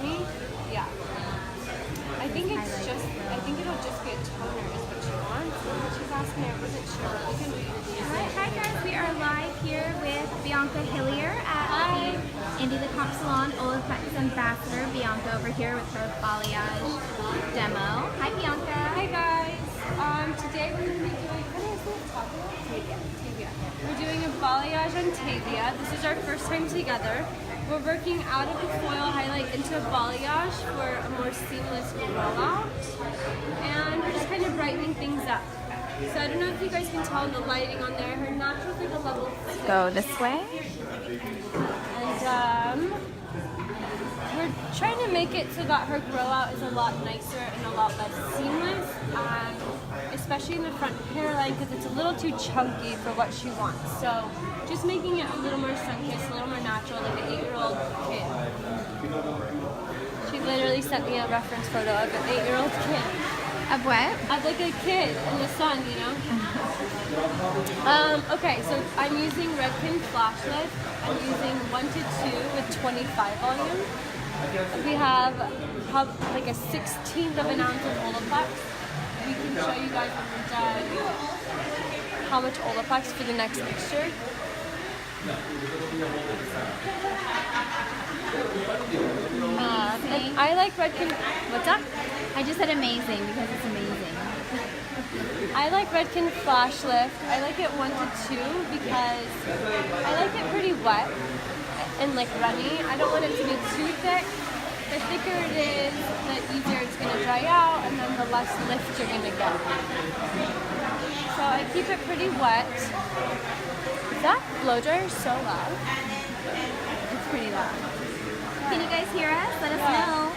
me. Yeah. I think it'll just be a toner is what she wants. And what she's asking me, I wasn't sure. We can read it. Hi guys, we are live here with Bianca Hillier at the Indie the Comp Salon. Olaplex Ambassador Bianca over here with her Balayage demo. Hi Bianca. Hi guys. Today we're going to be doing, Tavia. We're doing a balayage on Tavia. This is our first time together. We're working out of the foil highlight into a balayage for a more seamless rollout. And we're just kind of brightening things up. So I don't know if you guys can tell the lighting on there. Her natural's like a level 6. Go this way. And we're trying to make it so that her grow out is a lot nicer and a lot less seamless, especially in the front hairline because it's a little too chunky for what she wants. So just making it a little more sun-kissed, a little more natural, like an 8-year-old kid. She literally sent me a reference photo of an 8-year-old kid. Of what? Of like a kid in the sun, you know? Okay, so I'm using Redken Flash Lift. I'm using 1 to 2 with 25 volume. We have like a 16th of an ounce of Olaplex. We can show you guys when we're done how much Olaplex for the next mixture. And I like Redken. What's up? I just said amazing because it's amazing. I like Redken Flash Lift. I like it 1 to 2 because I like it pretty wet and like runny. I don't want it to be too thick. The thicker it is, the easier it's going to dry out and then the less lift you're going to get. So I keep it pretty wet. That blow dryer is so loud. It's pretty loud. Can you guys hear us? Let us know.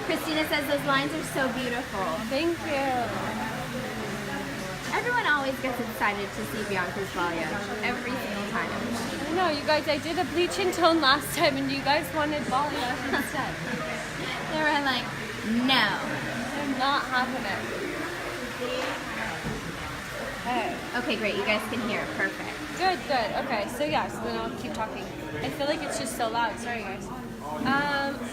Christina says those lines are so beautiful. Thank you. Everyone always gets excited to see Bianca's balayage every single time. I know, you guys, I did a bleach and tone last time and you guys wanted balayage instead. They were like, no. They're not happening. Okay. Okay, great. You guys can hear. Perfect. Good. Okay, so yeah, so then I'll keep talking. I feel like it's just so loud. Sorry, guys.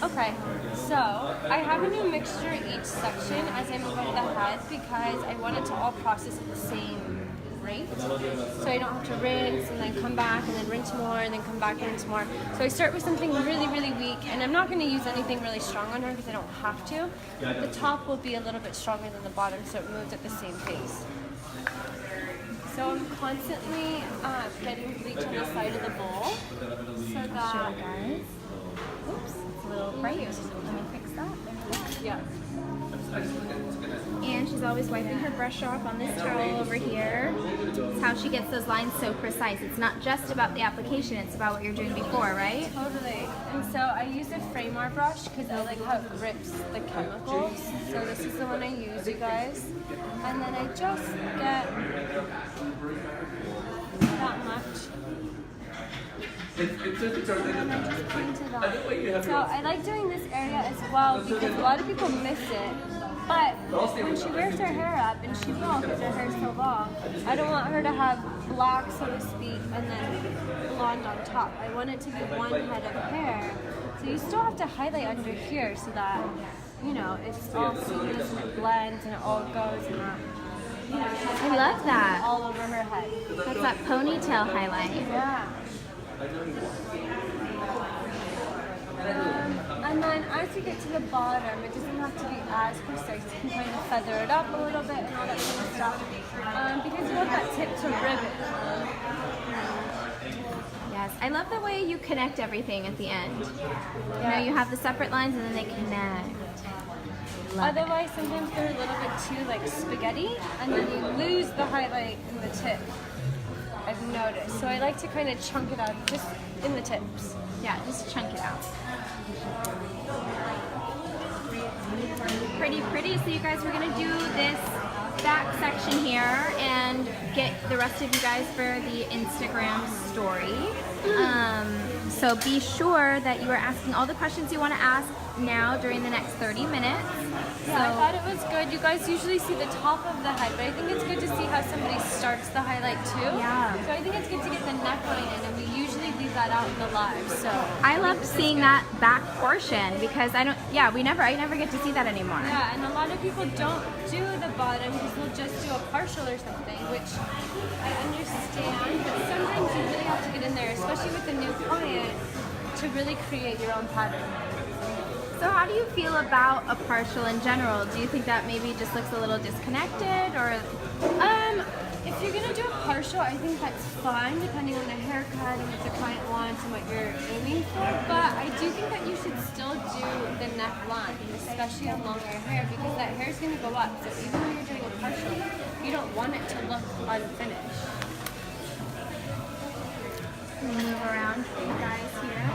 Okay, so I have a new mixture each section as I move into the head because I want it to all process at the same rate. So I don't have to rinse and then come back and then rinse more and then come back and rinse more. So I start with something really, really weak, and I'm not going to use anything really strong on her because I don't have to. The top will be a little bit stronger than the bottom, so it moves at the same pace. So I'm constantly getting bleach on the side of the bowl so that... guys. Oops, it's a little bright. Let me fix that. Yeah. And she's always wiping her brush off on this towel over here. It's how she gets those lines so precise. It's not just about the application, it's about what you're doing before, right? Totally. And so I use a Framer brush because I like how it grips the chemicals. So this is the one I use, you guys. And then I just get that much. And I just point it on. So I like doing this area as well because a lot of people miss it. But when she wears her hair up, and she will because her hair is so long, I don't want her to have black, so to speak, and then blonde on top. I want it to be one head of hair. So you still have to highlight under here so that, you know, it's all seamless and it blends and it all goes and that. You know, I love that. All over her head. That's that ponytail highlight. Yeah. And then as you get to the bottom, it doesn't have to be as precise. You can kind of feather it up a little bit and all that kind of stuff. Because you want that tip to ribbon. Yes, I love the way you connect everything at the end. You know, you have the separate lines and then they connect. Love Otherwise, sometimes they're a little bit too like spaghetti, and then you lose the highlight in the tip. I've noticed. So I like to kind of chunk it out just in the tips. Yeah, just chunk it out. Pretty. So you guys, we're gonna do this back section here and get the rest of you guys for the Instagram story. So be sure that you are asking all the questions you want to ask now during the next 30 minutes. Yeah, I thought it was good. You guys usually see the top of the head, but I think it's good to see how somebody starts the highlight too. Yeah. So I think it's good to get the neckline in, and we usually leave that out in the live. So I love seeing that back portion because I never get to see that anymore. Yeah, and a lot of people don't do the bottom because they'll just do a partial or something, which I understand, but sometimes you really have to get in there, especially with a new client, to really create your own pattern. So how do you feel about a partial in general? Do you think that maybe just looks a little disconnected, or? If you're gonna do a partial, I think that's fine, depending on the haircut and what the client wants and what you're aiming for. But I do think that you should still do the neckline, especially on longer hair, because that hair is gonna go up. So even when you're doing a partial, you don't want it to look unfinished. Move around for you guys here.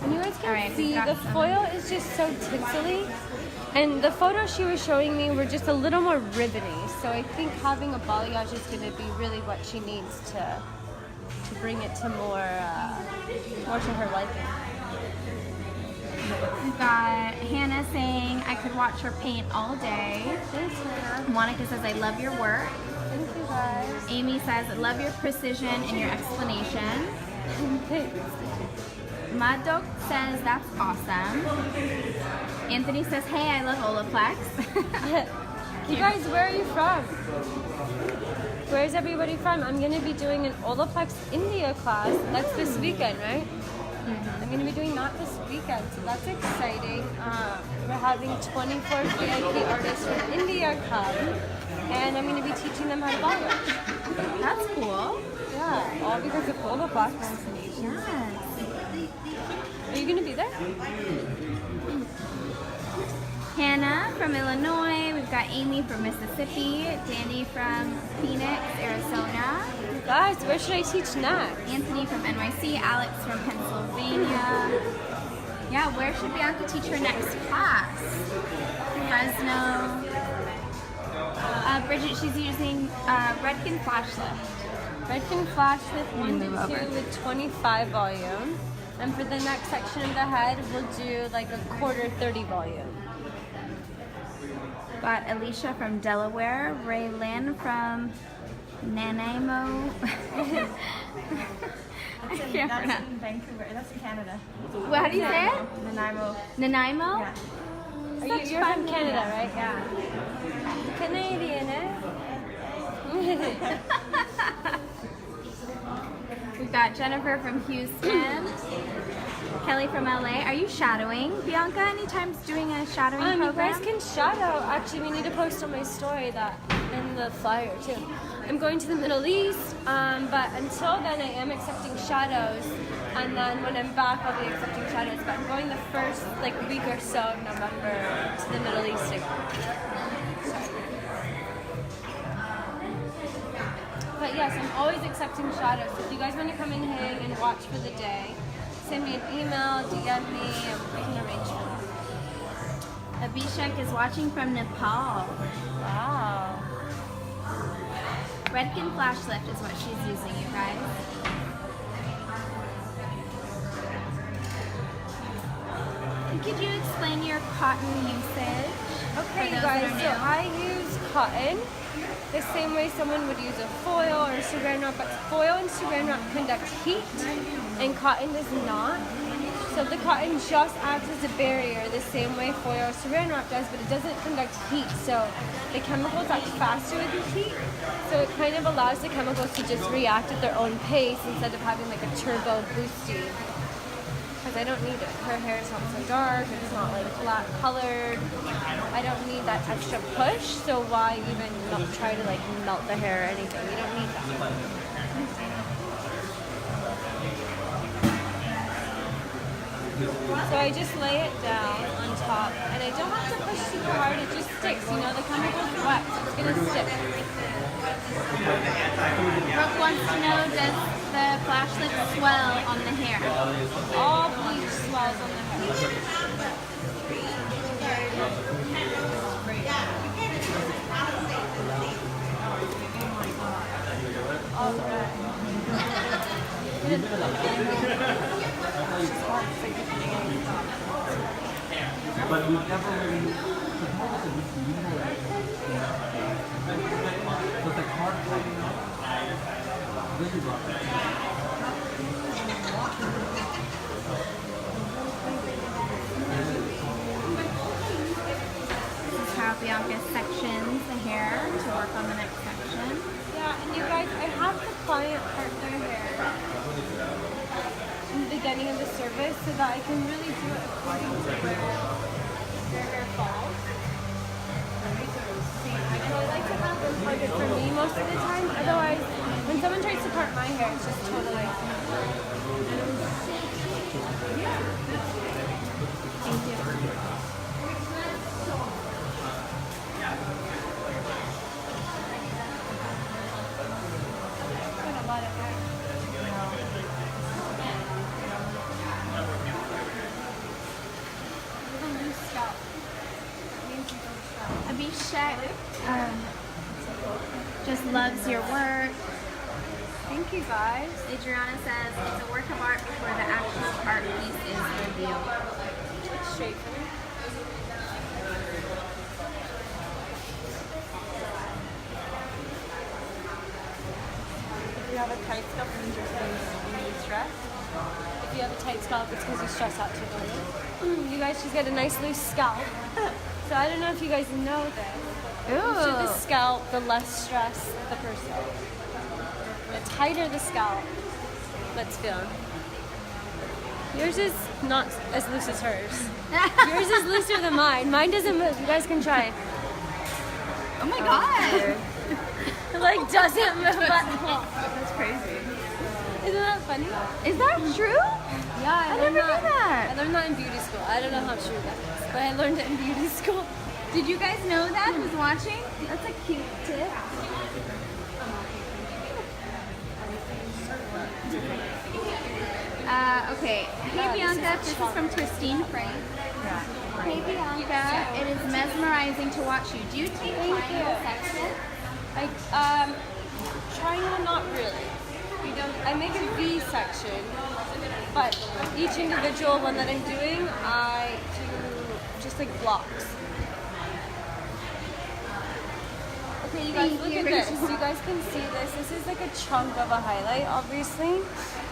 And you guys can see the foil is just so tinsely. And the photos she was showing me were just a little more ribbony. So I think having a balayage is going to be really what she needs to bring it to more to her liking. We've got Hannah saying, I could watch her paint all day. Thanks, Hannah. Monica says, I love your work. Thank you, guys. Amy says, I love your precision and your explanation. Thanks. Madok says, that's awesome. Anthony says, hey, I love Olaplex. You guys, where are you from? Where's everybody from? I'm going to be doing an Olaplex India class. That's this weekend, right? I'm going to be doing that this weekend, so that's exciting. We're having 24 VIP artists from India come, and I'm going to be teaching them how to balayage. That's cool. Yeah, all because of Olaplex. Yes. Are you going to be there? Hannah from Illinois. We've got Amy from Mississippi. Danny from Phoenix, Arizona. Guys, where should I teach next? Anthony from NYC. Alex from Pennsylvania. Yeah, where should Bianca teach her next class? Fresno. Bridget, she's using Redken Flash Lift. Redken Flash Lift 1 to 2 with 25 volume. And for the next section of the head, we'll do like a quarter 30 volume. Got Alicia from Delaware. Raylan from Nanaimo. That's in Vancouver. That's in Canada. Well, how do you say it? Nanaimo. Nanaimo? Yeah. You're from Canada, right? Yeah. Canadian, eh? We've got Jennifer from Houston. Kelly from LA. Are you shadowing, Bianca? Anytime doing a shadowing You program? guys can shadow. Actually, we need to post on my story that in the flyer too. I'm going to the Middle East, but until then I am accepting shadows, and then when I'm back I'll be accepting shadows. But I'm going the first week or so of November to the Middle East again. But yes, I'm always accepting shadows. So if you guys want to come and hang and watch for the day, send me an email, DM me, and we can arrange for that. Abhishek is watching from Nepal. Wow. Redken Flash Lift is what she's using, you guys. Could you explain your cotton usage? Okay, you guys, so I use cotton the same way someone would use a foil or a saran wrap, but foil and saran wrap conduct heat, and cotton does not. So the cotton just acts as a barrier the same way foil or saran wrap does, but it doesn't conduct heat. So the chemicals act faster with the heat, so it kind of allows the chemicals to just react at their own pace instead of having like a turbo boosty. Because I don't need it. Her hair is not so dark, it's not like flat colored. I don't need that extra push, so why even not try to like melt the hair or anything? You don't need that. So I just lay it down on top, and I don't have to push super hard, it just sticks. You know, the chemical's wet, so it's gonna stick. Brooke wants to know, does the Flash Lift swell on the hair? All bleach swells on the hair. All right. But we've never really but the card This is how Bianca sections the hair to work on the next section. Yeah, and you guys, I have the client part their hair in the beginning of the service so that I can really do it according to where their hair falls. And I like to have them parted for me most of the time. Otherwise, when someone tries to part my hair, it's just totally... Thank you. Got a lot of hair. You have a loose scalp. That means you don't scalp. Abhishek just loves your work. Thank you guys. Adriana says it's a work of art before the actual art piece is revealed. It's straight for me. If you have a tight scalp, it means you're feeling stressed. If you have a tight scalp, it's because you stress out too much. You guys just get a nice loose scalp. So I don't know if you guys know this. The looser the scalp, the less stress the person. The tighter the scalp, let's feel. Yours is not as loose as hers. Yours is looser than mine. Mine doesn't move. You guys can try. Oh my god! It like doesn't move at all. That's crazy. Isn't that funny? Is that true? Yeah, I never knew that. I learned that in beauty school. I don't know how true that is, but I learned it in beauty school. Did you guys know that? Who's watching? That's a cute tip. Okay. Hey Bianca, this is from Christine Frank. Hey Bianca, it is mesmerizing to watch you. Do you take triangle section? Triangle, not really. We don't. I make a V section, but each individual one that I'm doing, I do just like blocks. Okay, you guys, look at this. You guys can see this. This is like a chunk of a highlight, obviously,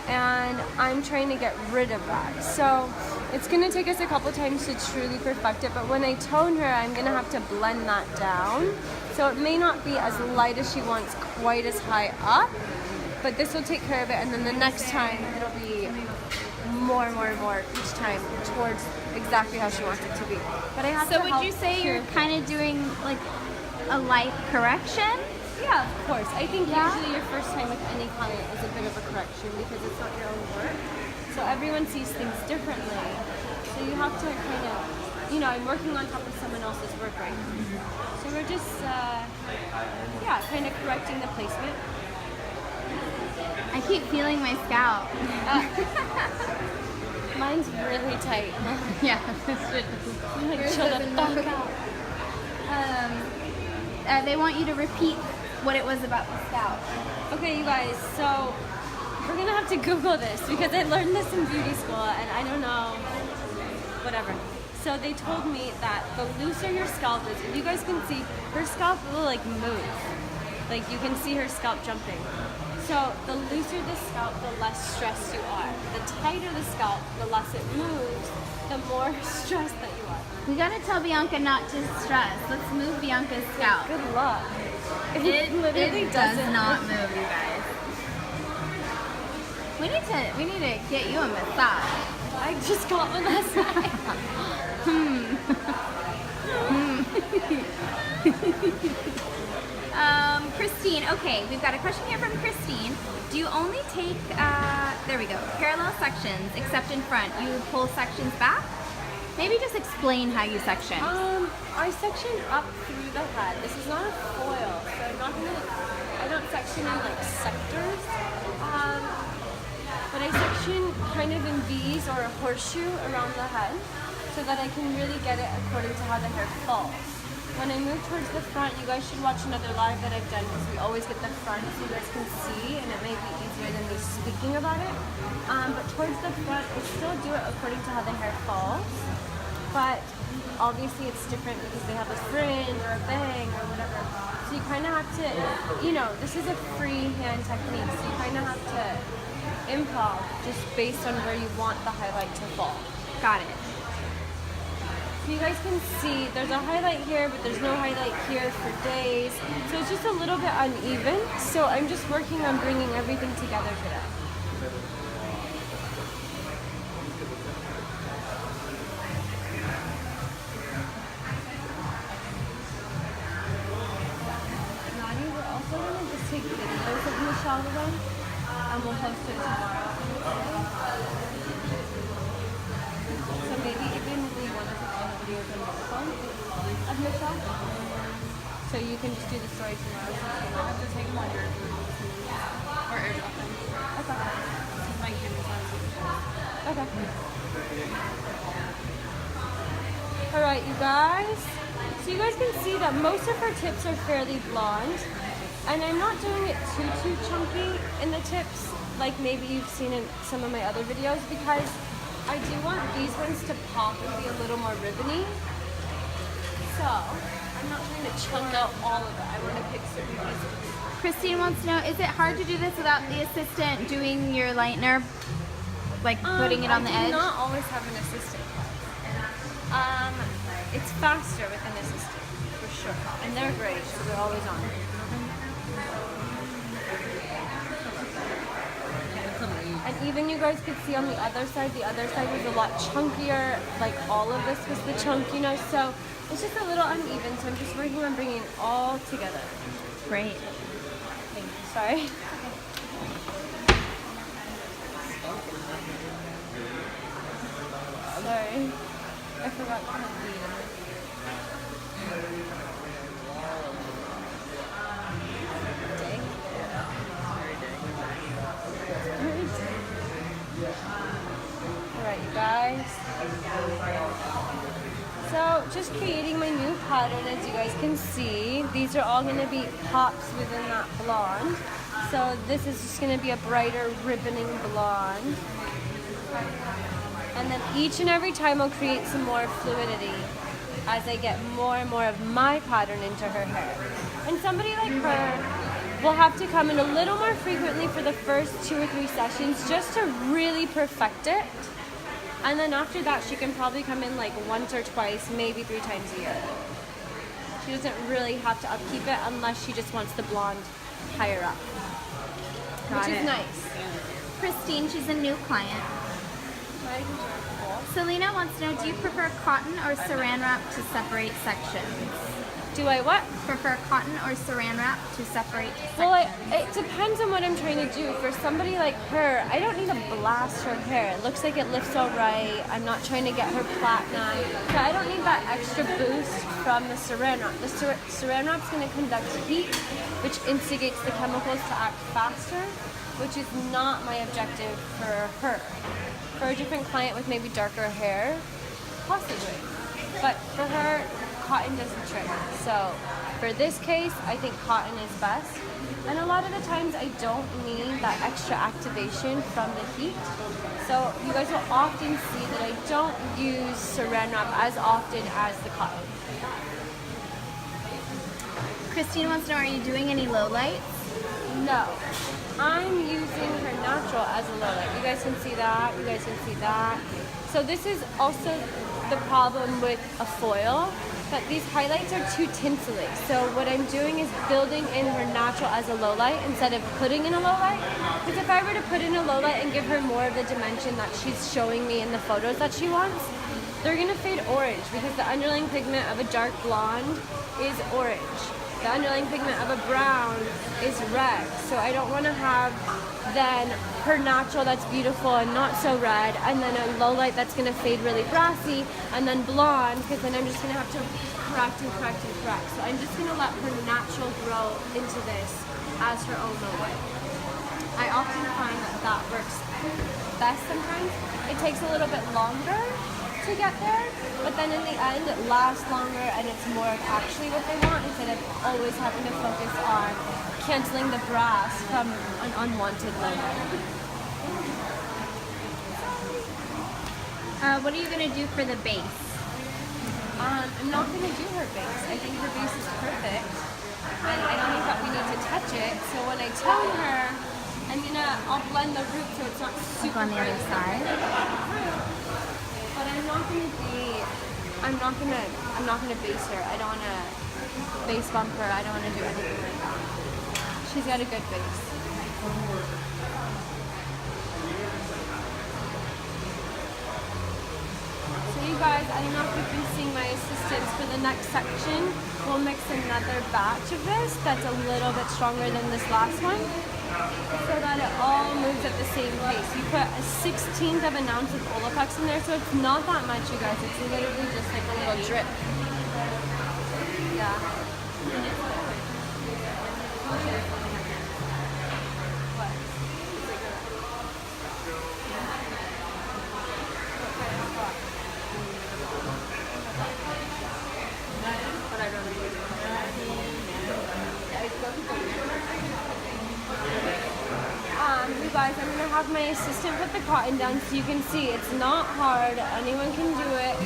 and I'm trying to get rid of that. So it's gonna take us a couple times to truly perfect it, but when I tone her, I'm gonna have to blend that down. So it may not be as light as she wants, quite as high up, but this will take care of it, and then the next time it'll be more each time towards exactly how she wants it to be. But I have to So would you say you're kind of doing like a light correction? Yeah, of course. I think usually your first time with any client is a bit of a correction because it's not your own work. So everyone sees things differently. So you have to kind of, I'm working on top of someone else's work right now. So we're just, kind of correcting the placement. I keep feeling my scalp. Mine's really tight. Yeah. Like, chill the fuck out. They want you to repeat what it was about the scalp. Okay, you guys, so we're gonna have to Google this because I learned this in beauty school and I don't know, whatever. So they told me that the looser your scalp is, if you guys can see, her scalp will like move. Like you can see her scalp jumping. So the looser the scalp, the less stressed you are. The tighter the scalp, the less it moves, the more stressed that you are. We gotta tell Bianca not to stress. Let's move Bianca's scalp. Good luck. It literally does doesn't not move, you guys. We need to get you a massage. I just got one last night. Christine, okay, we've got a question here from Christine. Do you only take, there we go, parallel sections except in front? You pull sections back? Maybe just explain how you section. I section up through the head. This is not a foil, so I don't section in like sectors. But I section kind of in V's or a horseshoe around the head so that I can really get it according to how the hair falls. When I move towards the front, you guys should watch another live that I've done because we always get the front so you guys can see and it may be easier than me speaking about it. But towards the front, I still do it according to how the hair falls. but obviously it's different because they have a fringe or a bang or whatever. So you kind of have to, you know, this is a freehand technique, so you kind of have to improv just based on where you want the highlight to fall. Got it. So you guys can see there's a highlight here, but there's no highlight here for days. So it's just a little bit uneven. So I'm just working on bringing everything together today. Maddie, we're also going to just take videos of Michelle today, and we'll post it tomorrow. So maybe even we want to put all the videos on your phone of Michelle. So you can just do the story tomorrow. So you don't have to take them on your or airdrop them. Okay. My camera's on. Okay. Alright, you guys. So you guys can see that most of her tips are fairly blonde. And I'm not doing it too chunky in the tips, like maybe you've seen in some of my other videos, because I do want these ones to pop and be a little more ribbony. So I'm not trying to chunk out all of it. I want to pick certain pieces. Christine wants to know, is it hard to do this without the assistant doing your lightener? Like putting it on the edge? I do not always have an assistant. It's faster with an assistant, for sure. And they're great, so they're always on. And even you guys could see on the other side was a lot chunkier, like all of this was the chunkiness, so it's just a little uneven, so I'm just working on bringing it all together. Great. Thank you. Sorry. Sorry. I forgot to have these. Alright, you guys. So, just creating my new pattern, as you guys can see. These are all going to be pops within that blonde. So, this is just going to be a brighter ribboning blonde. And then each and every time I'll create some more fluidity as I get more and more of my pattern into her hair. And somebody like her will have to come in a little more frequently for the first 2 or 3 sessions just to really perfect it. And then after that, she can probably come in like once or twice, maybe 3 times a year. She doesn't really have to upkeep it unless she just wants the blonde higher up. Which is nice. Christine, she's a new client. Selena wants to know, do you prefer cotton or saran wrap to separate sections? Do I what? Prefer cotton or saran wrap to separate sections? Well, it depends on what I'm trying to do. For somebody like her, I don't need to blast her hair. It looks like it lifts all right. I'm not trying to get her platinum. So I don't need that extra boost from the saran wrap. The saran wrap's going to conduct heat, which instigates the chemicals to act faster, which is not my objective for her. For a different client with maybe darker hair, possibly. But for her, cotton does the trick. So for this case, I think cotton is best. And a lot of the times I don't need that extra activation from the heat. So you guys will often see that I don't use saran wrap as often as the cotton. Christine wants to know, are you doing any low lights? No. I'm using her natural as a low light. You guys can see that. You guys can see that. So this is also the problem with a foil, that these highlights are too tinselly. So what I'm doing is building in her natural as a low light instead of putting in a low light. Because if I were to put in a low light and give her more of the dimension that she's showing me in the photos that she wants, they're going to fade orange because the underlying pigment of a dark blonde is orange. The underlying pigment of a brown is red. So I don't want to have then her natural that's beautiful and not so red, and then a low light that's going to fade really brassy, and then blonde, because then I'm just going to have to correct and correct and correct. So I'm just going to let her natural grow into this as her own low light. I often find that that works best sometimes. It takes a little bit longer to get there, but then in the end it lasts longer and it's more of actually what they want instead of always having to focus on canceling the brass from an unwanted logo. What are you going to do for the base? I'm not going to do her base. I think her base is perfect. And I don't think that we need to touch it. So when I tone her, I'll blend the root so it's not super on the other side. But I'm not gonna base her. I don't wanna base bump her. I don't wanna do anything like that. She's got a good base. So you guys, I don't know if you've been seeing my assistants for the next section. We'll mix another batch of this that's a little bit stronger than this last one, so that it all moves at the same pace. You put a 1/16 of an ounce of Olaplex in there, so it's not that much, you guys. It's literally just like a little drip. Yeah. You guys, I'm going to have my assistant put the cotton down so you can see it's not hard. Anyone can do it.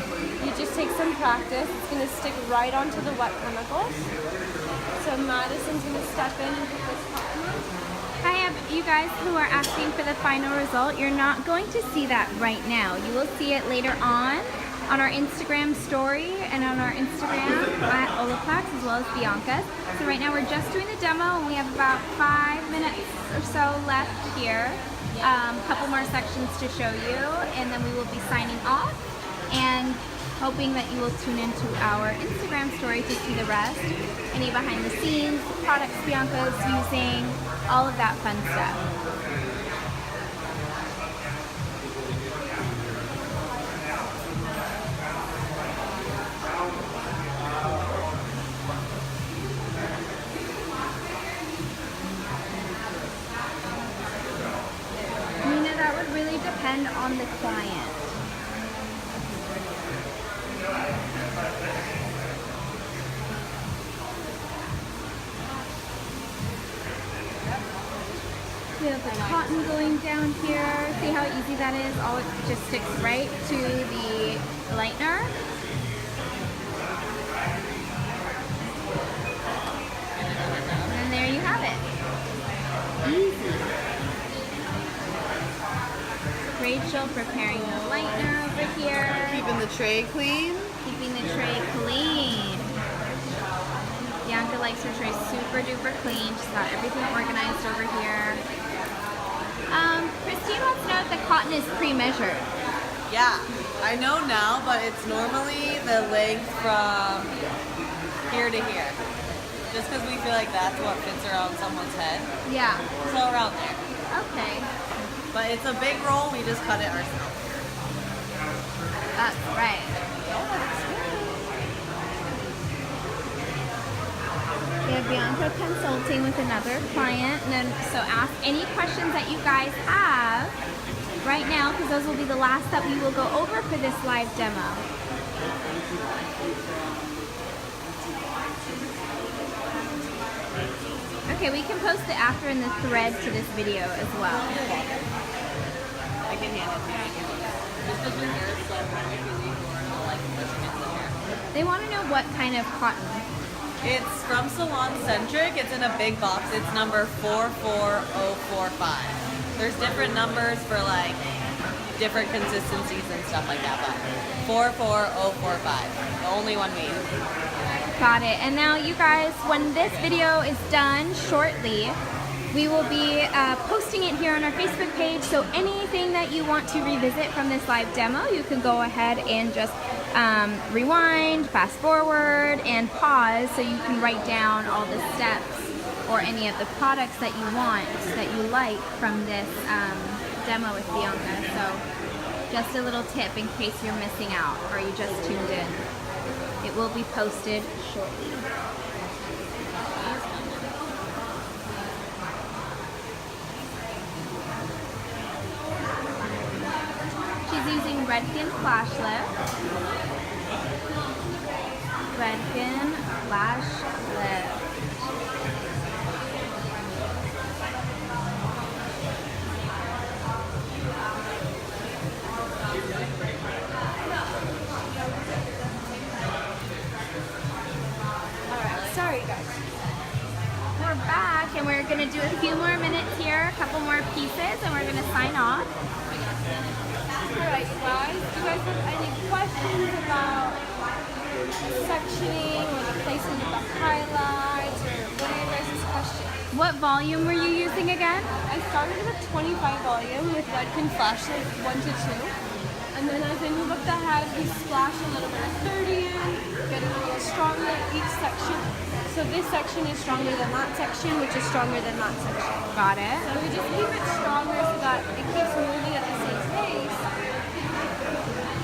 You just take some practice. It's going to stick right onto the wet chemicals. So Madison's going to step in and put this cotton on. Hi, you guys who are asking for the final result. You're not going to see that right now. You will see it later on our Instagram story and on our Instagram at Olaplex as well as Bianca's. So right now we're just doing the demo and we have about 5 minutes or so left here. A couple more sections to show you and then we will be signing off and hoping that you will tune into our Instagram story to see the rest. Any behind the scenes, products Bianca's using, all of that fun stuff. That would really depend on the client. We have the cotton going down here. See how easy that is? All it just sticks right to the lightener. And there you have it. Easy. Rachel preparing the lightener over here. Keeping the tray clean. Keeping the tray clean. Bianca likes her tray super duper clean. She's got everything organized over here. Christine wants to know if the cotton is pre-measured. Yeah, I know now, but it's normally the length from here to here. Just because we feel like that's what fits around someone's head. Yeah. So around there. Okay. But it's a big roll, we just cut it ourselves. That's right. We have Bianca consulting with another client, and then so ask any questions that you guys have right now, because those will be the last that we will go over for this live demo. Okay, we can post the after and the thread to this video as well. I can hand it to you. Just because your hair is so really or like measurements in here. They want to know what kind of cotton. It's from Salon Centric. It's in a big box. It's number 44045. There's different numbers for like different consistencies and stuff like that, but 44045, the only one we use. Got it. And now you guys, when this video is done shortly, we will be posting it here on our Facebook page, so anything that you want to revisit from this live demo, you can go ahead and just rewind, fast forward, and pause so you can write down all the steps or any of the products that you want, that you like from this demo with Bianca. So just a little tip in case you're missing out or you just tuned in. It will be posted shortly. She's using Redken Flash Lift. Redken Flash Lift. more pieces and we're gonna sign off. Alright, guys. Do you guys have any questions about sectioning or the placement of the highlights, or what are your guys' questions? What volume were you using again? I started with 25 volume with Redken flashlight 1 to 2. And then as I move up the head, we splash a little bit of 30 in, get it a little stronger each section. So this section is stronger than that section, which is stronger than that section. Got it. So we just keep it stronger so that it keeps moving at the same pace.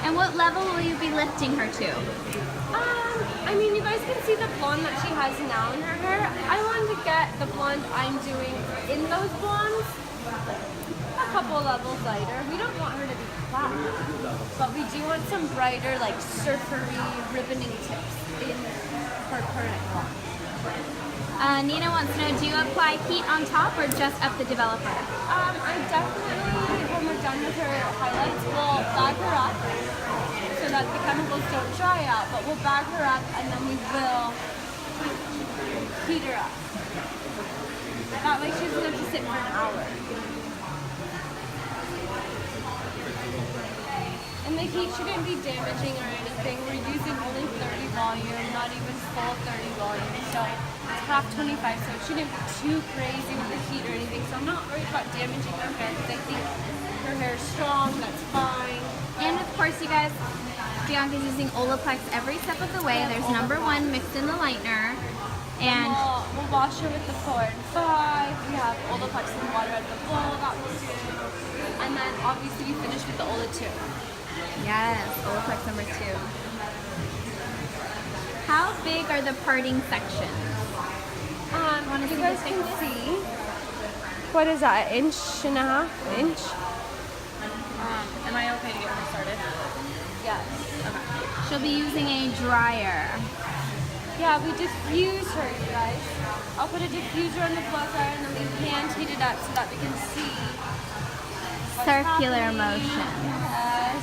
And what level will you be lifting her to? I mean, you guys can see the blonde that she has now in her hair. I wanted to get the blonde I'm doing in those blondes a couple levels lighter. We don't want her to be flat, but we do want some brighter, like surfery, ribboning tips in her current blonde. Nina wants to know, do you apply heat on top or just up the developer? I definitely, when we're done with her highlights, we'll bag her up so that the chemicals don't dry out, but we'll bag her up and then we will heat her up. That way she doesn't have to sit for an hour. And the heat shouldn't be damaging or anything. We're using only 30 volume, not even full 30 volume. So it's half 25, so it shouldn't be too crazy with the heat or anything. So I'm not worried about damaging her hair because I think her hair is strong, that's fine. And of course, you guys, Bianca's using Olaplex every step of the way. There's number 1 mixed in the lightener. And we'll wash her with the 4 and 5. We have Olaplex and water at the bowl, that will do. And then obviously we finish with the Ola 2. yes, Olaplex number 2. How big are the parting sections? You guys can see, what is that, an inch and a half? Inch? Am I okay to get her started? Yes. She'll be using a dryer. Yeah, we diffuse her, you guys. I'll put a diffuser on the blow dryer and then we hand heat it up so that we can see what's Circular happening. motion. Yes.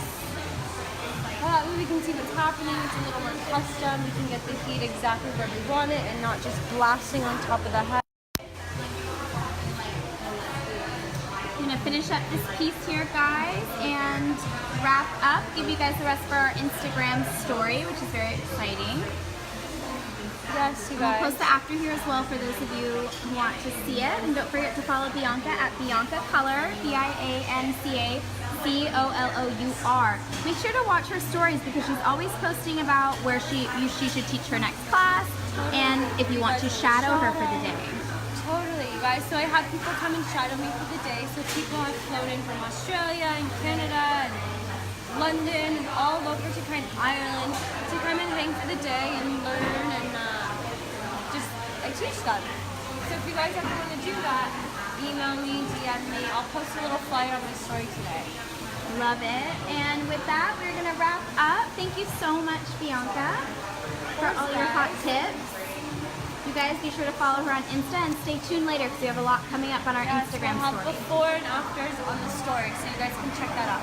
Well, that way we can see what's happening. It's a little more custom. We can get the heat exactly where we want it and not just blasting on top of the head. I'm gonna finish up this piece here, guys, and wrap up, give you guys the rest for our Instagram story, which is very exciting. Yes, you We'll guys. post the after here as well for those of you who want to see it. And don't forget to follow Bianca at Bianca Color, BIANCACOLOUR. Make sure to watch her stories because she's always posting about where she should teach her next class and if you want to shadow her for the day. Totally, you guys. So I have people come and shadow me for the day. So people have flown in from Australia and Canada and London and all over to kind of Ireland to come and hang for the day and learn and just I teach them. So if you guys ever want to do that, email me, DM me. I'll post a little flyer on my story today. Love it. And with that, we're gonna wrap up. Thank you so much, Bianca, for all your hot tips. You guys be sure to follow her on Insta and stay tuned later because we have a lot coming up on our Instagram we'll have story. before and afters on the story, so you guys can check that out.